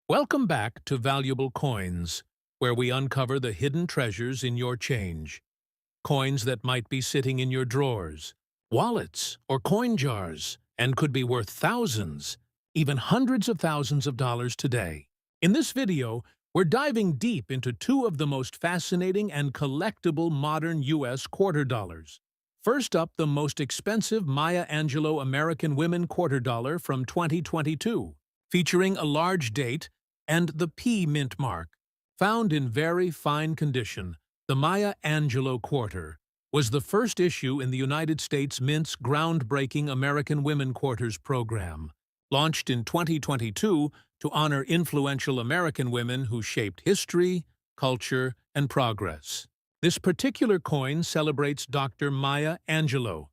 Welcome back to Valuable Coins, where we uncover the hidden treasures in your change. Coins that might be sitting in your drawers, wallets, or coin jars, and could be worth thousands, even hundreds of thousands of dollars today. In this video, we're diving deep into two of the most fascinating and collectible modern U.S. quarter dollars. First up, the most expensive Maya Angelou American Women quarter dollar from 2022, featuring a large date and the P mint mark. Found in very fine condition, the Maya Angelou quarter was the first issue in the United States Mint's groundbreaking American Women Quarters program, launched in 2022 to honor influential American women who shaped history, culture, and progress. This particular coin celebrates Dr. Maya Angelou,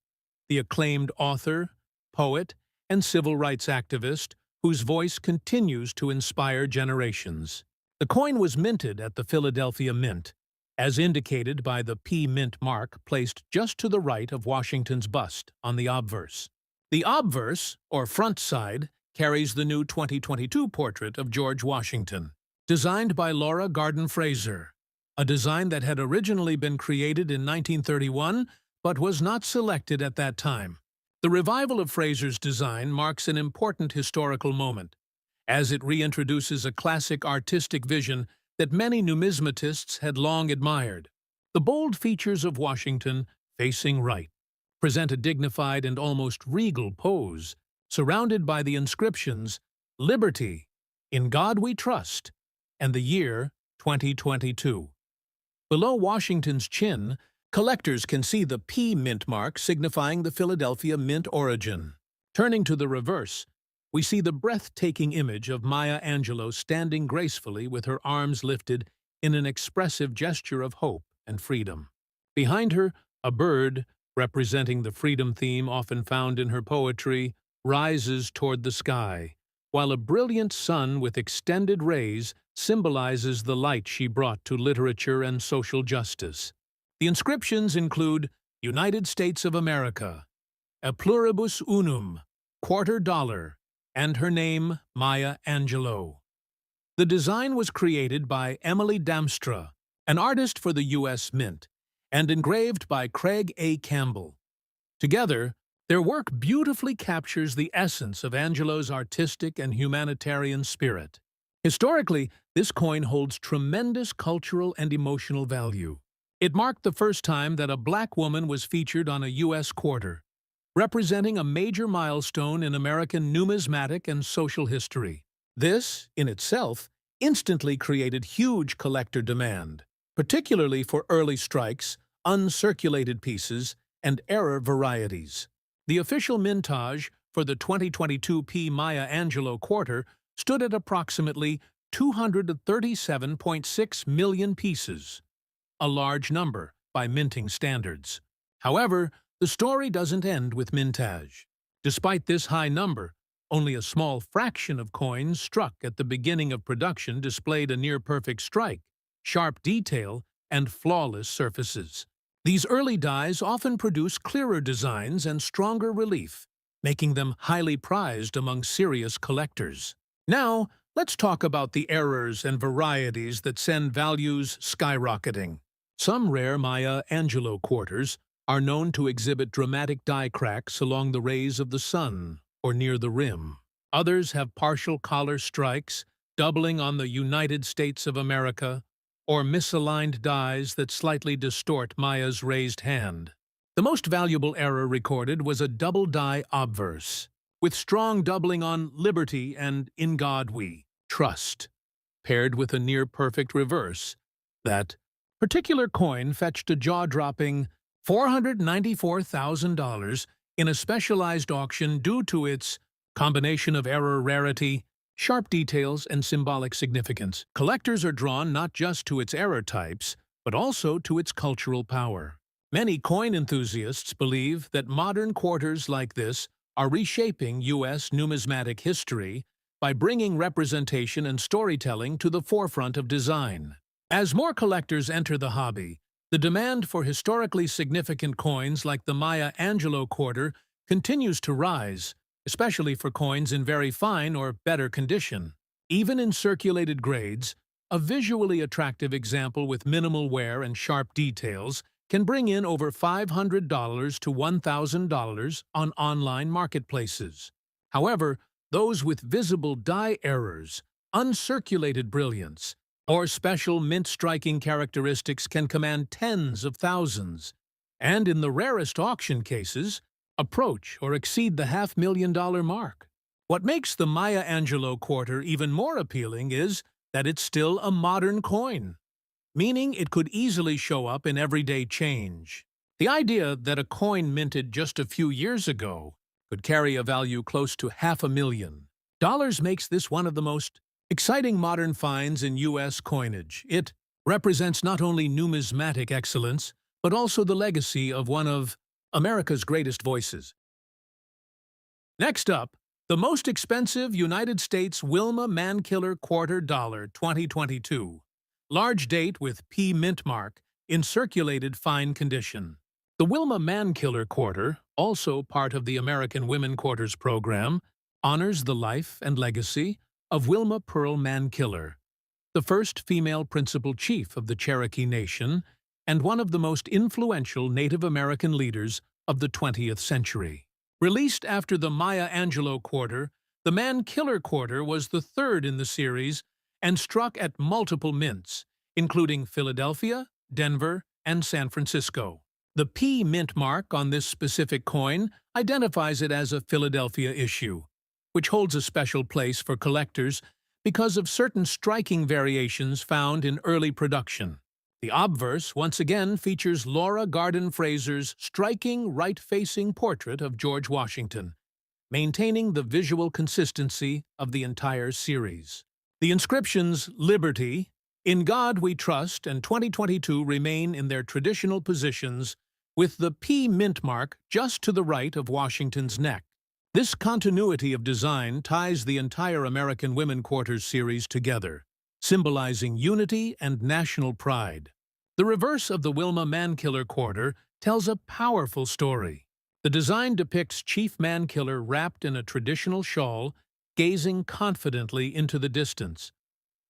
the acclaimed author, poet, and civil rights activist whose voice continues to inspire generations. The coin was minted at the Philadelphia Mint, as indicated by the P mint mark placed just to the right of Washington's bust on the obverse. The obverse, or front side, carries the new 2022 portrait of George Washington, designed by Laura Garden Fraser, a design that had originally been created in 1931 but was not selected at that time. The revival of Fraser's design marks an important historical moment, as it reintroduces a classic artistic vision that many numismatists had long admired. The bold features of Washington, facing right, present a dignified and almost regal pose, surrounded by the inscriptions, "Liberty, in God we trust," and the year 2022. Below Washington's chin, collectors can see the P mint mark signifying the Philadelphia Mint origin. Turning to the reverse, we see the breathtaking image of Maya Angelou standing gracefully with her arms lifted in an expressive gesture of hope and freedom. Behind her, a bird, representing the freedom theme often found in her poetry, rises toward the sky, while a brilliant sun with extended rays symbolizes the light she brought to literature and social justice. The inscriptions include United States of America, A Pluribus Unum, quarter dollar, and her name, Maya Angelou. The design was created by Emily Damstra, an artist for the U.S. Mint, and engraved by Craig A. Campbell. Together, their work beautifully captures the essence of Angelou's artistic and humanitarian spirit. Historically, this coin holds tremendous cultural and emotional value. It marked the first time that a black woman was featured on a U.S. quarter, representing a major milestone in American numismatic and social history. This, in itself, instantly created huge collector demand, particularly for early strikes, uncirculated pieces, and error varieties. The official mintage for the 2022 P Maya Angelou quarter stood at approximately 237.6 million pieces, a large number by minting standards. However, the story doesn't end with mintage. Despite this high number, only a small fraction of coins struck at the beginning of production displayed a near-perfect strike, sharp detail, and flawless surfaces. These early dies often produce clearer designs and stronger relief, making them highly prized among serious collectors. Now, let's talk about the errors and varieties that send values skyrocketing. Some rare Maya Angelou quarters are known to exhibit dramatic die cracks along the rays of the sun or near the rim. Others have partial collar strikes, doubling on the United States of America, or misaligned dies that slightly distort Maya's raised hand. The most valuable error recorded was a double die obverse, with strong doubling on Liberty and In God We Trust, paired with a near-perfect reverse. That particular coin fetched a jaw-dropping $494,000 in a specialized auction due to its combination of error rarity, sharp details, and symbolic significance. Collectors are drawn not just to its error types, but also to its cultural power. Many coin enthusiasts believe that modern quarters like this are reshaping U.S. numismatic history by bringing representation and storytelling to the forefront of design. As more collectors enter the hobby, the demand for historically significant coins like the Maya Angelou quarter continues to rise, especially for coins in very fine or better condition. Even in circulated grades, a visually attractive example with minimal wear and sharp details can bring in over $500 to $1,000 on online marketplaces. However, those with visible dye errors, uncirculated brilliance, or special mint-striking characteristics can command tens of thousands, and in the rarest auction cases, approach or exceed the $500,000 mark. What makes the Maya Angelou quarter even more appealing is that it's still a modern coin, meaning it could easily show up in everyday change. The idea that a coin minted just a few years ago could carry a value close to $500,000 makes this one of the most exciting modern finds in U.S. coinage. It represents not only numismatic excellence, but also the legacy of one of America's greatest voices. Next up, the most expensive United States Wilma Mankiller quarter dollar 2022. Large date with P mint mark in circulated fine condition. The Wilma Mankiller quarter, also part of the American Women Quarters program, honors the life and legacy of Wilma Pearl Mankiller, the first female principal chief of the Cherokee Nation and one of the most influential Native American leaders of the 20th century. Released after the Maya Angelou quarter, the Mankiller quarter was the third in the series and struck at multiple mints, including Philadelphia, Denver, and San Francisco. The P mint mark on this specific coin identifies it as a Philadelphia issue, which holds a special place for collectors because of certain striking variations found in early production. The obverse once again features Laura Garden Fraser's striking right-facing portrait of George Washington, maintaining the visual consistency of the entire series. The inscriptions "Liberty," "In God We Trust," and 2022 remain in their traditional positions, with the P mint mark just to the right of Washington's neck. This continuity of design ties the entire American Women Quarters series together, symbolizing unity and national pride. The reverse of the Wilma Mankiller quarter tells a powerful story. The design depicts Chief Mankiller wrapped in a traditional shawl, gazing confidently into the distance,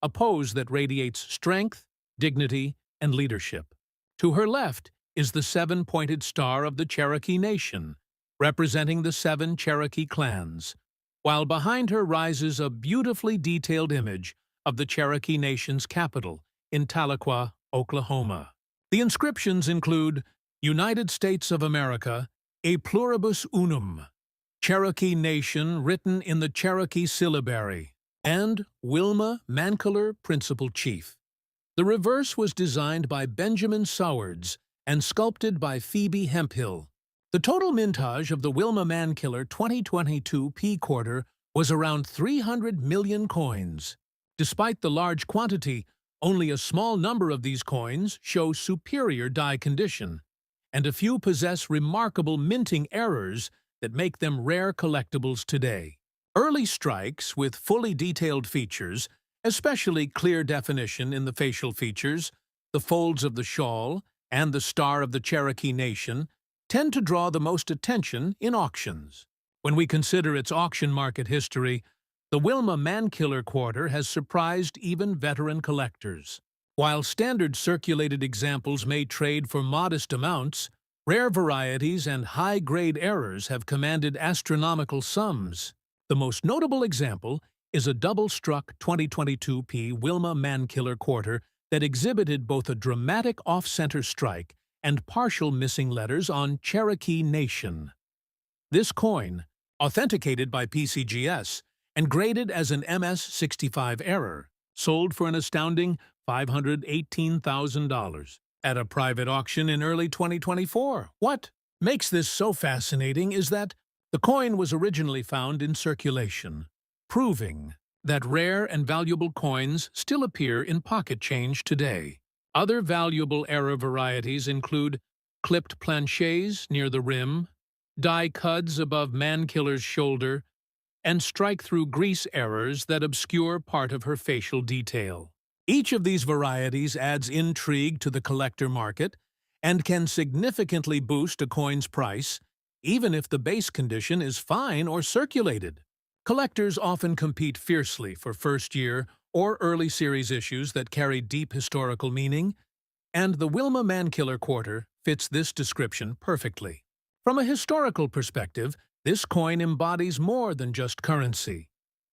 a pose that radiates strength, dignity, and leadership. To her left is the seven-pointed star of the Cherokee Nation, representing the 7 Cherokee clans, while behind her rises a beautifully detailed image of the Cherokee Nation's capital in Tahlequah, Oklahoma. The inscriptions include United States of America, E Pluribus Unum, Cherokee Nation written in the Cherokee syllabary, and Wilma Mankiller, Principal Chief. The reverse was designed by Benjamin Sowards and sculpted by Phoebe Hemphill. The total mintage of the Wilma Mankiller 2022 P quarter was around 300 million coins. Despite the large quantity, only a small number of these coins show superior die condition, and a few possess remarkable minting errors that make them rare collectibles today. Early strikes with fully detailed features, especially clear definition in the facial features, the folds of the shawl, and the star of the Cherokee Nation, tend to draw the most attention in auctions. When we consider its auction market history, the Wilma Mankiller quarter has surprised even veteran collectors. While standard circulated examples may trade for modest amounts, rare varieties and high-grade errors have commanded astronomical sums. The most notable example is a double-struck 2022 P Wilma Mankiller quarter that exhibited both a dramatic off-center strike and partial missing letters on Cherokee Nation. This coin, authenticated by PCGS and graded as an MS-65 error, sold for an astounding $518,000 at a private auction in early 2024. What makes this so fascinating is that the coin was originally found in circulation, proving that rare and valuable coins still appear in pocket change today. Other valuable error varieties include clipped planchets near the rim, die cuds above Mankiller's shoulder, and strike-through grease errors that obscure part of her facial detail. Each of these varieties adds intrigue to the collector market and can significantly boost a coin's price, even if the base condition is fine or circulated. Collectors often compete fiercely for first-year or early series issues that carry deep historical meaning, and the Wilma Mankiller quarter fits this description perfectly. From a historical perspective, this coin embodies more than just currency.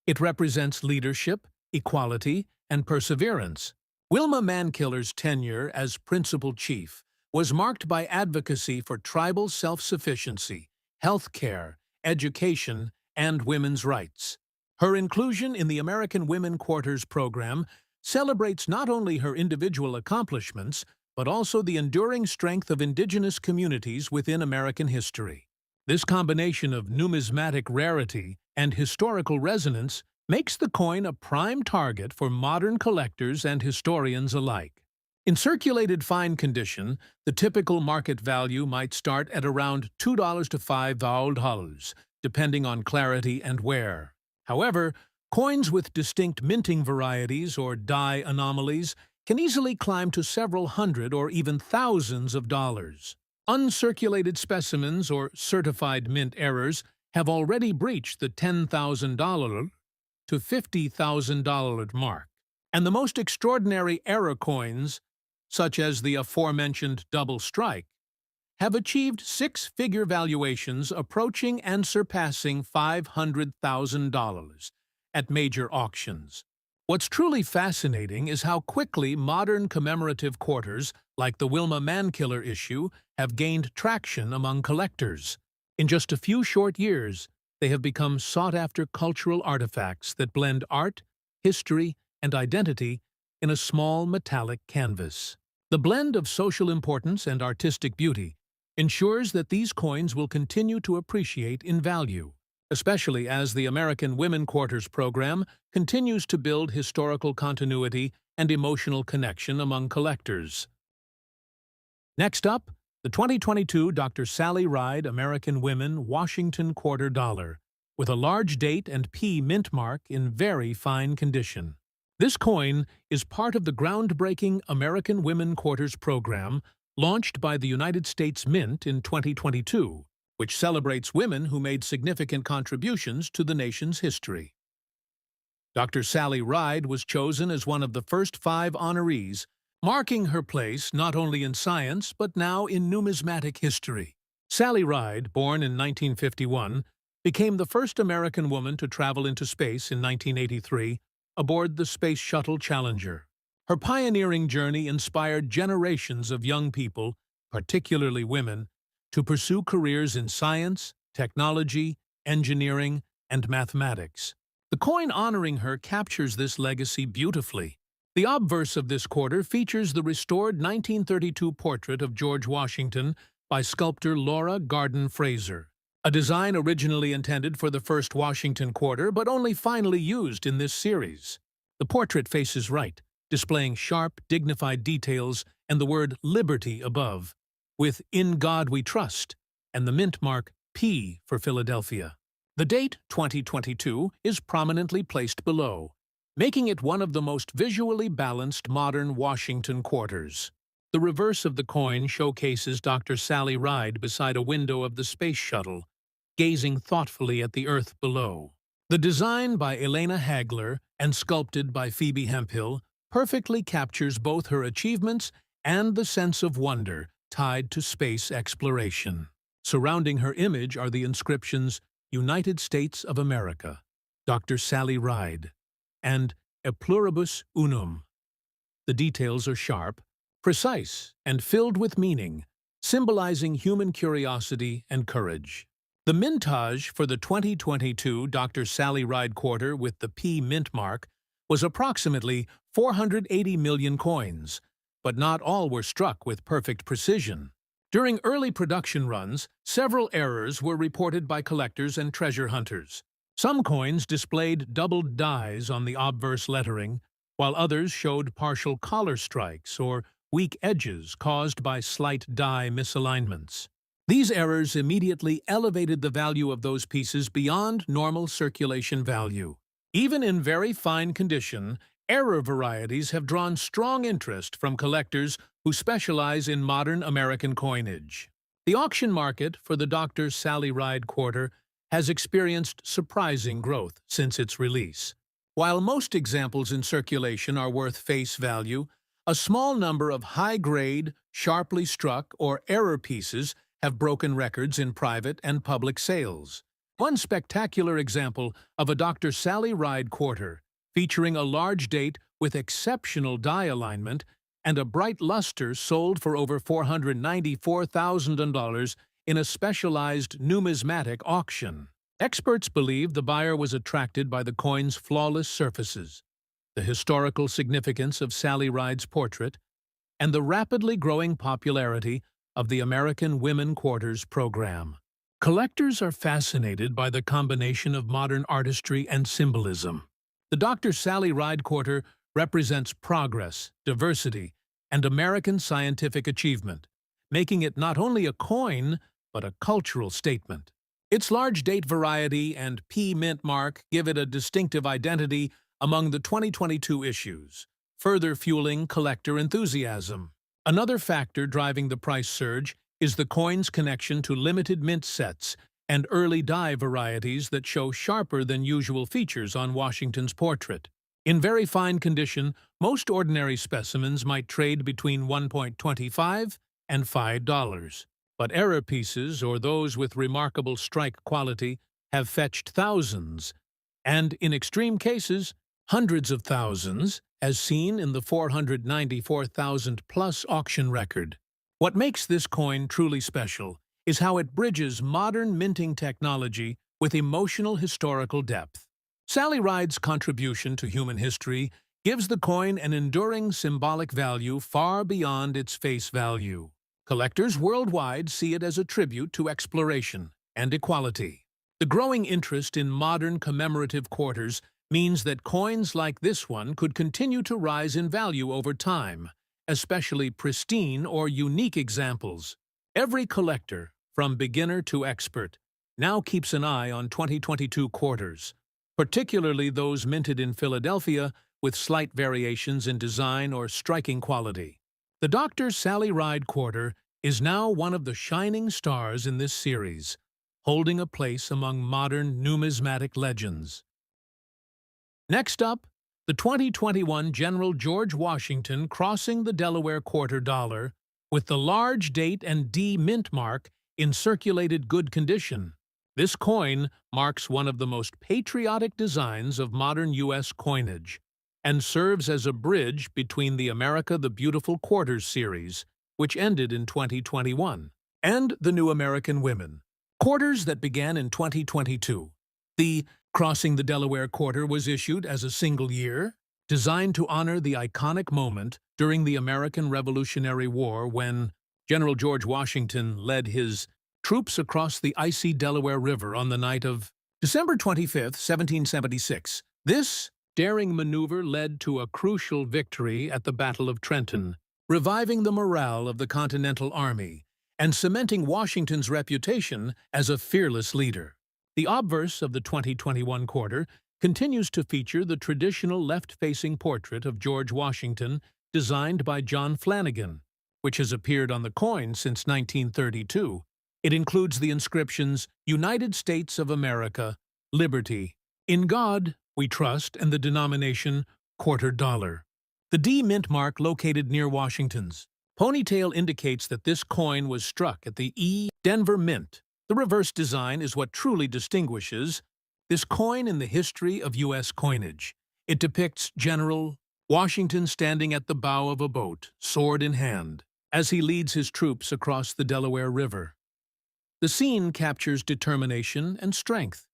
It represents leadership, equality, and perseverance. Wilma Mankiller's tenure as principal chief was marked by advocacy for tribal self-sufficiency, health care, education, and women's rights. Her inclusion in the American Women Quarters program celebrates not only her individual accomplishments, but also the enduring strength of indigenous communities within American history. This combination of numismatic rarity and historical resonance makes the coin a prime target for modern collectors and historians alike. In circulated fine condition, the typical market value might start at around $2 to $5, depending on clarity and wear. However, coins with distinct minting varieties or die anomalies can easily climb to several hundred or even thousands of dollars. Uncirculated specimens or certified mint errors have already breached the $10,000 to $50,000 mark. And the most extraordinary error coins, such as the aforementioned double strike, have achieved six-figure valuations approaching and surpassing $500,000 at major auctions. What's truly fascinating is how quickly modern commemorative quarters, like the Wilma Mankiller issue, have gained traction among collectors. In just a few short years, they have become sought-after cultural artifacts that blend art, history, and identity in a small metallic canvas. The blend of social importance and artistic beauty ensures that these coins will continue to appreciate in value, especially as the American Women Quarters program continues to build historical continuity and emotional connection among collectors. Next up, the 2022 Dr. Sally Ride American Women Washington Quarter Dollar, with a large date and P mint mark in very fine condition. This coin is part of the groundbreaking American Women Quarters program launched by the United States Mint in 2022, which celebrates women who made significant contributions to the nation's history. Dr. Sally Ride was chosen as one of the first 5 honorees, marking her place not only in science but now in numismatic history. Sally Ride, born in 1951, became the first American woman to travel into space in 1983 aboard the Space Shuttle Challenger. Her pioneering journey inspired generations of young people, particularly women, to pursue careers in science, technology, engineering, and mathematics. The coin honoring her captures this legacy beautifully. The obverse of this quarter features the restored 1932 portrait of George Washington by sculptor Laura Garden Fraser, a design originally intended for the first Washington quarter but only finally used in this series. The portrait faces right, displaying sharp, dignified details and the word Liberty above, with In God We Trust and the mint mark P for Philadelphia. The date, 2022, is prominently placed below, making it one of the most visually balanced modern Washington quarters. The reverse of the coin showcases Dr. Sally Ride beside a window of the space shuttle, gazing thoughtfully at the Earth below. The design by Elena Hagler and sculpted by Phoebe Hemphill perfectly captures both her achievements and the sense of wonder tied to space exploration. Surrounding her image are the inscriptions United States of America, Dr. Sally Ride, and E Pluribus Unum. The details are sharp, precise, and filled with meaning, symbolizing human curiosity and courage. The mintage for the 2022 Dr. Sally Ride quarter with the P mint mark was approximately 480 million coins, but not all were struck with perfect precision. During early production runs, several errors were reported by collectors and treasure hunters. Some coins displayed doubled dies on the obverse lettering, while others showed partial collar strikes or weak edges caused by slight die misalignments. These errors immediately elevated the value of those pieces beyond normal circulation value. Even in very fine condition, error varieties have drawn strong interest from collectors who specialize in modern American coinage. The auction market for the Dr. Sally Ride quarter has experienced surprising growth since its release. While most examples in circulation are worth face value, a small number of high-grade, sharply struck, or error pieces have broken records in private and public sales. One spectacular example of a Dr. Sally Ride quarter, featuring a large date with exceptional die alignment and a bright luster, sold for over $494,000 in a specialized numismatic auction. Experts believe the buyer was attracted by the coin's flawless surfaces, the historical significance of Sally Ride's portrait, and the rapidly growing popularity of the American Women Quarters program. Collectors are fascinated by the combination of modern artistry and symbolism. The Dr. Sally Ride quarter represents progress, diversity, and American scientific achievement, making it not only a coin, but a cultural statement. Its large date variety and P mint mark give it a distinctive identity among the 2022 issues, further fueling collector enthusiasm. Another factor driving the price surge is the coin's connection to limited mint sets and early die varieties that show sharper than usual features on Washington's portrait. In very fine condition, most ordinary specimens might trade between $1.25 and $5. But error pieces, or those with remarkable strike quality, have fetched thousands, and in extreme cases, hundreds of thousands, as seen in the 494,000-plus auction record. What makes this coin truly special is how it bridges modern minting technology with emotional historical depth. Sally Ride's contribution to human history gives the coin an enduring symbolic value far beyond its face value. Collectors worldwide see it as a tribute to exploration and equality. The growing interest in modern commemorative quarters means that coins like this one could continue to rise in value over time, especially pristine or unique examples. Every collector, from beginner to expert, now keeps an eye on 2022 quarters, particularly those minted in Philadelphia with slight variations in design or striking quality. The Dr. Sally Ride quarter is now one of the shining stars in this series, holding a place among modern numismatic legends. Next up, the 2021 General George Washington crossing the Delaware quarter dollar with the large date and D mint mark in circulated good condition. This coin marks one of the most patriotic designs of modern U.S. coinage and serves as a bridge between the America the Beautiful Quarters series, which ended in 2021, and the New American Women Quarters that began in 2022. The Crossing the Delaware quarter was issued as a single year, designed to honor the iconic moment during the American Revolutionary War when General George Washington led his troops across the icy Delaware River on the night of December 25, 1776. This daring maneuver led to a crucial victory at the Battle of Trenton, reviving the morale of the Continental Army and cementing Washington's reputation as a fearless leader. The obverse of the 2021 quarter continues to feature the traditional left-facing portrait of George Washington designed by John Flanagan, which has appeared on the coin since 1932. It includes the inscriptions, "United States of America, Liberty, in God we trust," and the denomination quarter dollar. The D mint mark located near Washington's ponytail indicates that this coin was struck at the E. Denver Mint. The reverse design is what truly distinguishes this coin in the history of U.S. coinage. It depicts General Washington standing at the bow of a boat, sword in hand, as he leads his troops across the Delaware River. The scene captures determination and strength,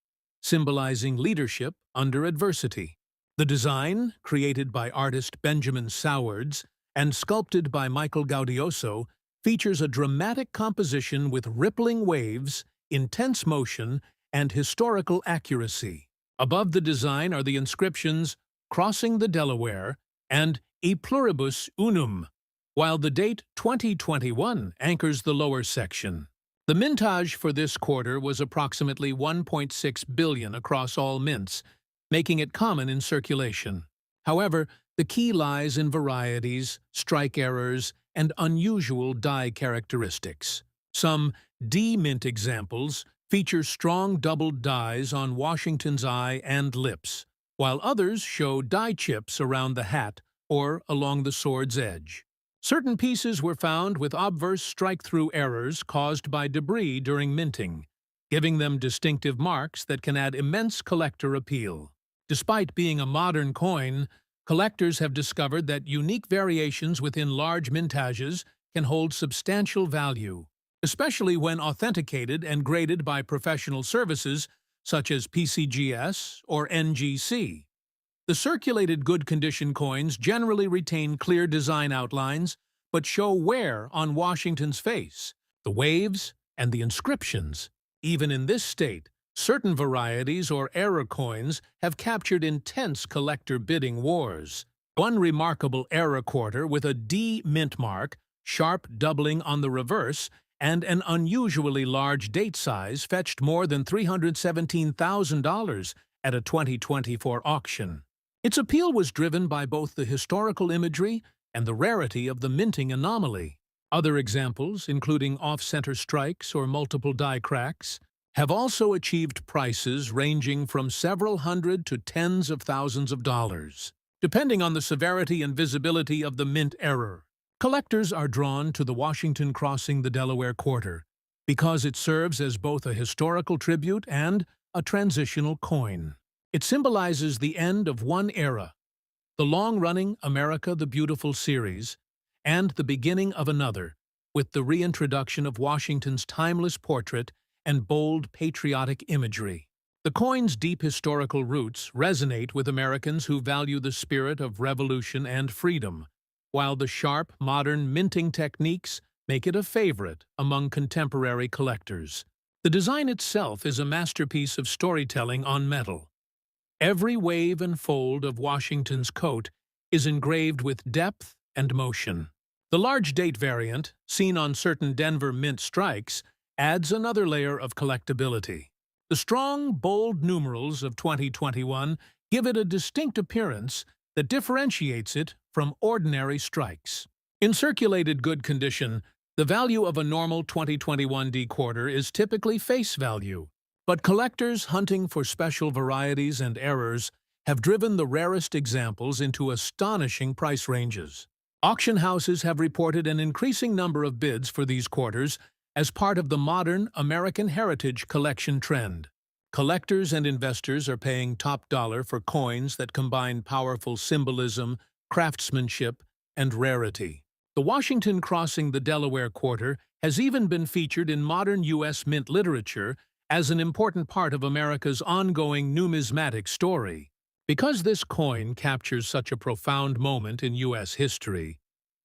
symbolizing leadership under adversity. The design, created by artist Benjamin Sowards and sculpted by Michael Gaudioso, features a dramatic composition with rippling waves, intense motion, and historical accuracy. Above the design are the inscriptions "Crossing the Delaware" and "E Pluribus Unum," while the date 2021 anchors the lower section. The mintage for this quarter was approximately 1.6 billion across all mints, making it common in circulation. However, the key lies in varieties, strike errors, and unusual die characteristics. Some D mint examples feature strong doubled dies on Washington's eye and lips, while others show die chips around the hat or along the sword's edge. Certain pieces were found with obverse strike-through errors caused by debris during minting, giving them distinctive marks that can add immense collector appeal. Despite being a modern coin, collectors have discovered that unique variations within large mintages can hold substantial value, especially when authenticated and graded by professional services such as PCGS or NGC. The circulated good condition coins generally retain clear design outlines but show wear on Washington's face, the waves, and the inscriptions. Even in this state, certain varieties or error coins have captured intense collector bidding wars. One remarkable error quarter with a D mint mark, sharp doubling on the reverse, and an unusually large date size fetched more than $317,000 at a 2024 auction. Its appeal was driven by both the historical imagery and the rarity of the minting anomaly. Other examples, including off-center strikes or multiple die cracks, have also achieved prices ranging from several hundred to tens of thousands of dollars, depending on the severity and visibility of the mint error. Collectors are drawn to the Washington crossing the Delaware quarter because it serves as both a historical tribute and a transitional coin. It symbolizes the end of one era, the long-running America the Beautiful series, and the beginning of another, with the reintroduction of Washington's timeless portrait and bold patriotic imagery. The coin's deep historical roots resonate with Americans who value the spirit of revolution and freedom, while the sharp, modern minting techniques make it a favorite among contemporary collectors. The design itself is a masterpiece of storytelling on metal. Every wave and fold of Washington's coat is engraved with depth and motion. The large date variant, seen on certain Denver mint strikes, adds another layer of collectability. The strong, bold numerals of 2021 give it a distinct appearance that differentiates it from ordinary strikes. In circulated good condition, the value of a normal 2021 D quarter is typically face value, but collectors hunting for special varieties and errors have driven the rarest examples into astonishing price ranges. Auction houses have reported an increasing number of bids for these quarters as part of the modern American heritage collection trend. Collectors and investors are paying top dollar for coins that combine powerful symbolism, craftsmanship, and rarity. The Washington crossing the Delaware quarter has even been featured in modern U.S. mint literature as an important part of America's ongoing numismatic story. Because this coin captures such a profound moment in U.S. history,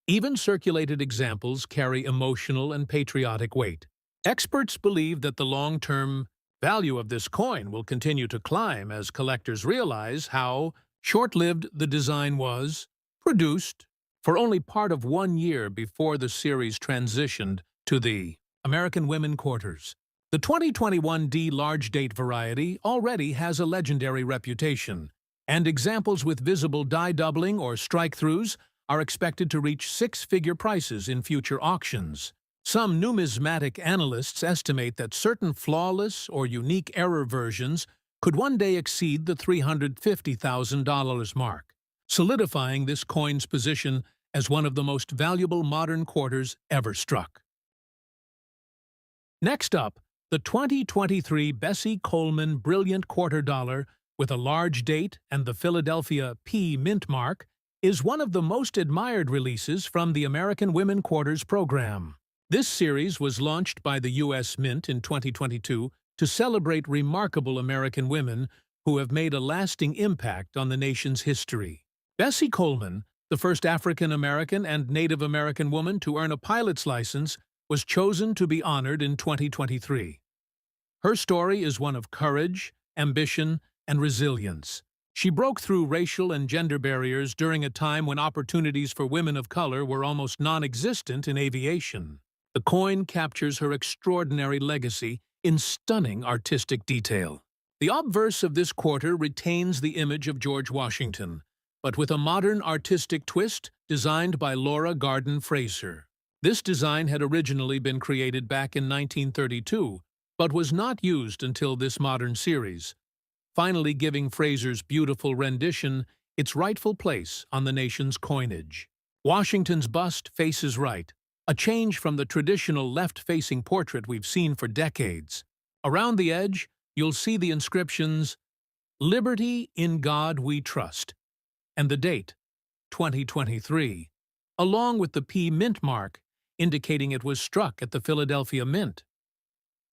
even circulated examples carry emotional and patriotic weight. Experts believe that the long-term value of this coin will continue to climb as collectors realize how short-lived the design was, produced for only part of 1 year before the series transitioned to the American Women Quarters. The 2021 D large date variety already has a legendary reputation, and examples with visible die doubling or strike-throughs are expected to reach six-figure prices in future auctions. Some numismatic analysts estimate that certain flawless or unique error versions could one day exceed the $350,000 mark, solidifying this coin's position as one of the most valuable modern quarters ever struck. Next up, the 2023 Bessie Coleman Brilliant Quarter Dollar with a large date and the Philadelphia P mint mark is one of the most admired releases from the American Women Quarters program. This series was launched by the U.S. Mint in 2022 to celebrate remarkable American women who have made a lasting impact on the nation's history. Bessie Coleman, the first African-American and Native American woman to earn a pilot's license, was chosen to be honored in 2023. Her story is one of courage, ambition, and resilience. She broke through racial and gender barriers during a time when opportunities for women of color were almost non-existent in aviation. The coin captures her extraordinary legacy in stunning artistic detail. The obverse of this quarter retains the image of George Washington, but with a modern artistic twist designed by Laura Garden Fraser. This design had originally been created back in 1932, but was not used until this modern series, finally giving Fraser's beautiful rendition its rightful place on the nation's coinage. Washington's bust faces right, a change from the traditional left-facing portrait we've seen for decades. Around the edge, you'll see the inscriptions, "Liberty in God We Trust," and the date, 2023, along with the P Mint mark, indicating it was struck at the Philadelphia Mint.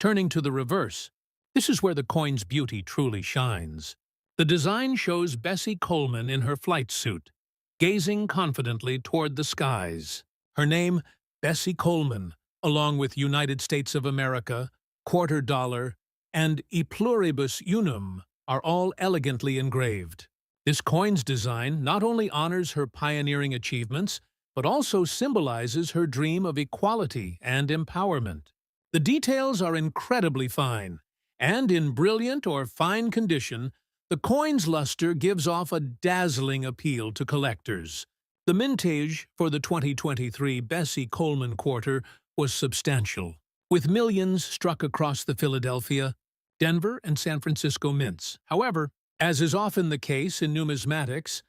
Turning to the reverse, this is where the coin's beauty truly shines. The design shows Bessie Coleman in her flight suit, gazing confidently toward the skies. Her name, Bessie Coleman, along with United States of America, quarter dollar, and E pluribus unum, are all elegantly engraved. This coin's design not only honors her pioneering achievements, but also symbolizes her dream of equality and empowerment. The details are incredibly fine, and in brilliant or fine condition, the coin's luster gives off a dazzling appeal to collectors. The mintage for the 2023 Bessie Coleman quarter was substantial, with millions struck across the Philadelphia, Denver, and San Francisco mints. However, as is often the case in numismatics,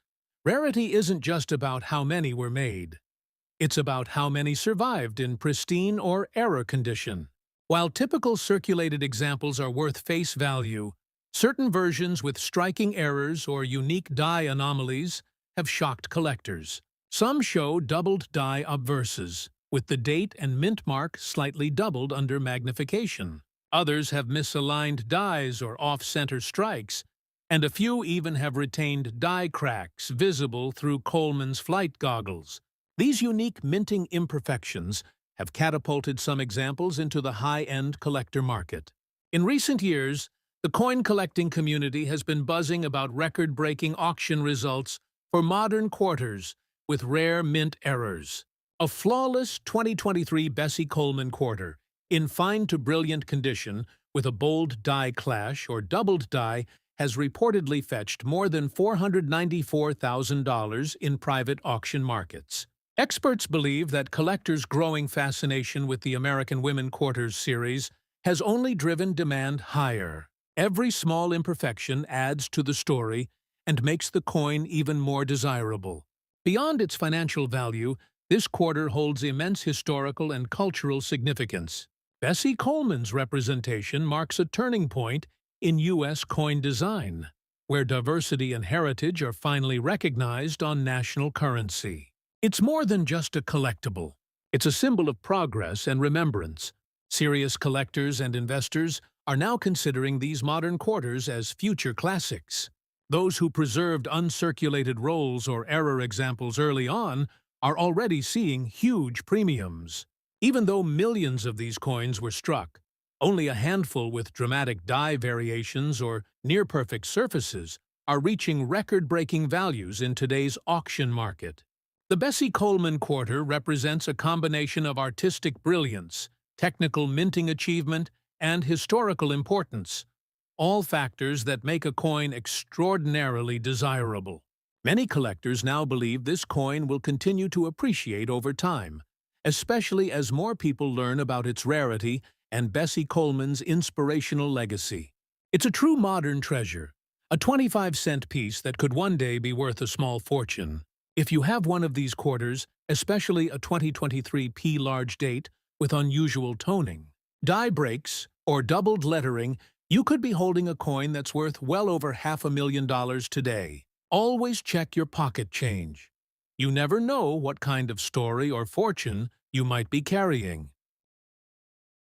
rarity isn't just about how many were made. It's about how many survived in pristine or error condition. While typical circulated examples are worth face value, certain versions with striking errors or unique die anomalies have shocked collectors. Some show doubled die obverses, with the date and mint mark slightly doubled under magnification. Others have misaligned dies or off-center strikes, and a few even have retained die cracks visible through Coleman's flight goggles. These unique minting imperfections have catapulted some examples into the high-end collector market. In recent years, the coin collecting community has been buzzing about record-breaking auction results for modern quarters with rare mint errors. A flawless 2023 Bessie Coleman quarter, in fine to brilliant condition, with a bold die clash or doubled die, has reportedly fetched more than $494,000 in private auction markets. Experts believe that collectors' growing fascination with the American Women Quarters series has only driven demand higher. Every small imperfection adds to the story and makes the coin even more desirable. Beyond its financial value, this quarter holds immense historical and cultural significance. Bessie Coleman's representation marks a turning point in U.S. coin design, where diversity and heritage are finally recognized on national currency. It's more than just a collectible. It's a symbol of progress and remembrance. Serious collectors and investors are now considering these modern quarters as future classics. Those who preserved uncirculated rolls or error examples early on are already seeing huge premiums. Even though millions of these coins were struck, only a handful with dramatic die variations or near-perfect surfaces are reaching record-breaking values in today's auction market. The Bessie Coleman quarter represents a combination of artistic brilliance, technical minting achievement, and historical importance, all factors that make a coin extraordinarily desirable. Many collectors now believe this coin will continue to appreciate over time, especially as more people learn about its rarity and Bessie Coleman's inspirational legacy. It's a true modern treasure, a 25-cent piece that could one day be worth a small fortune. If you have one of these quarters, especially a 2023 P large date with unusual toning, die breaks, or doubled lettering, you could be holding a coin that's worth well over $500,000 today. Always check your pocket change. You never know what kind of story or fortune you might be carrying.